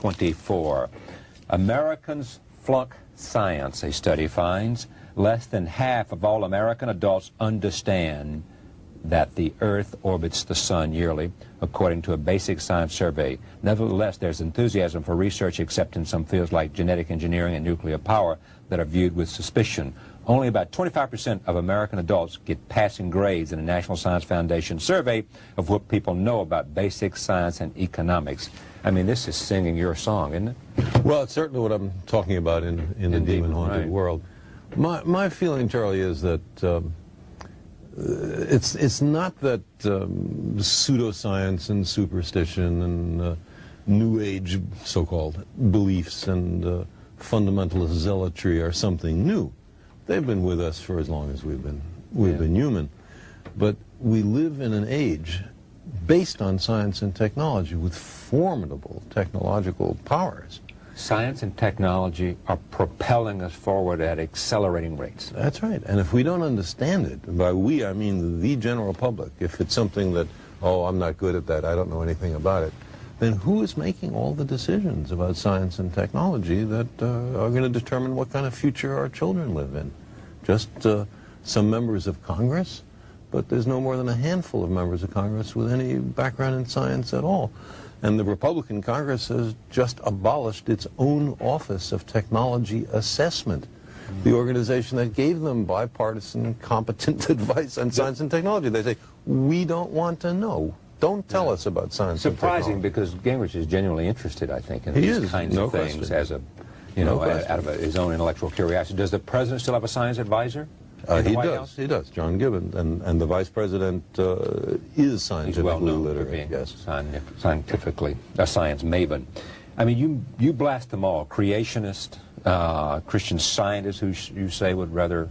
24. Americans flunk science, a study finds. Less than half of all American adults understand that the Earth orbits the Sun yearly, according to a basic science survey. Nevertheless, there's enthusiasm for research, except in some fields like genetic engineering and nuclear power that are viewed with suspicion. Only about 25% of American adults get passing grades in a National Science Foundation survey of what people know about basic science and economics. I mean, this is singing your song, isn't it? Well, it's certainly what I'm talking about in the demon-haunted world. My feeling, Charlie, is that it's not that pseudoscience and superstition and New Age so-called beliefs and fundamentalist zealotry are something new. They've been with us for as long as we've been human. But we live in an age based on science and technology with formidable technological powers. Science and technology are propelling us forward at accelerating rates. That's right. And if we don't understand it, by we I mean the general public, if it's something that, oh, I'm not good at that, I don't know anything about it, then who is making all the decisions about science and technology that are going to determine what kind of future our children live in? Just some members of Congress? But there's no more than a handful of members of Congress with any background in science at all. And the Republican Congress has just abolished its own Office of Technology Assessment, the organization that gave them bipartisan, competent advice on science and technology. They say, we don't want to know. Don't tell us about science and technology. Surprising, because Gingrich is genuinely interested, I think, in these kinds of things as a, out of his own intellectual curiosity. Does the president still have a science advisor? He does, John Gibbons, and the vice president is scientifically literate. Yes, scientifically, a science maven. I mean, you blast them all. Creationist, Christian scientists who you say would rather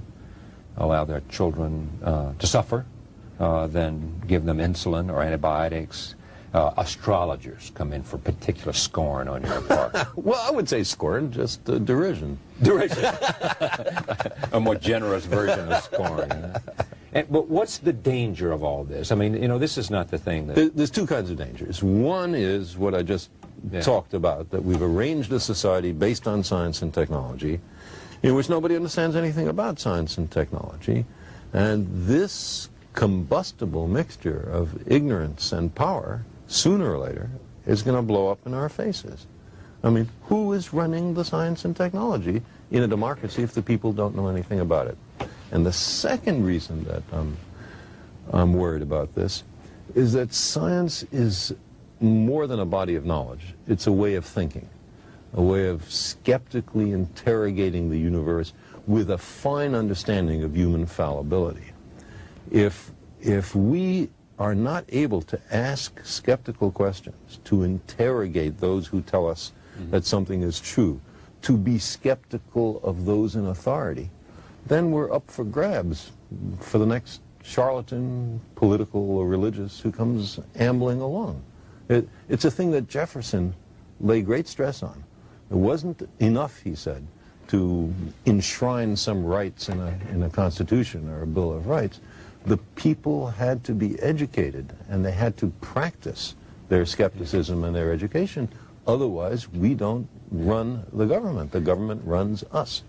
allow their children to suffer than give them insulin or antibiotics. Astrologers come in for particular scorn on your part. Well, I would say scorn, just derision. Derision. A more generous version of scorn. But what's the danger of all this? I mean, this is not the thing that... There's two kinds of dangers. One is what I just talked about, that we've arranged a society based on science and technology, in which nobody understands anything about science and technology, and this combustible mixture of ignorance and power, sooner or later, is going to blow up in our faces. I mean, who is running the science and technology in a democracy if the people don't know anything about it? And the second reason that I'm worried about this is that science is more than a body of knowledge. It's a way of thinking, a way of skeptically interrogating the universe with a fine understanding of human fallibility. If we are not able to ask skeptical questions, to interrogate those who tell us that something is true, to be skeptical of those in authority, then we're up for grabs for the next charlatan, political or religious, who comes ambling along. It's a thing that Jefferson lay great stress on. It wasn't enough, he said, to enshrine some rights in a constitution or a Bill of Rights. The people had to be educated, and they had to practice their skepticism and their education. Otherwise, we don't run the government. The government runs us.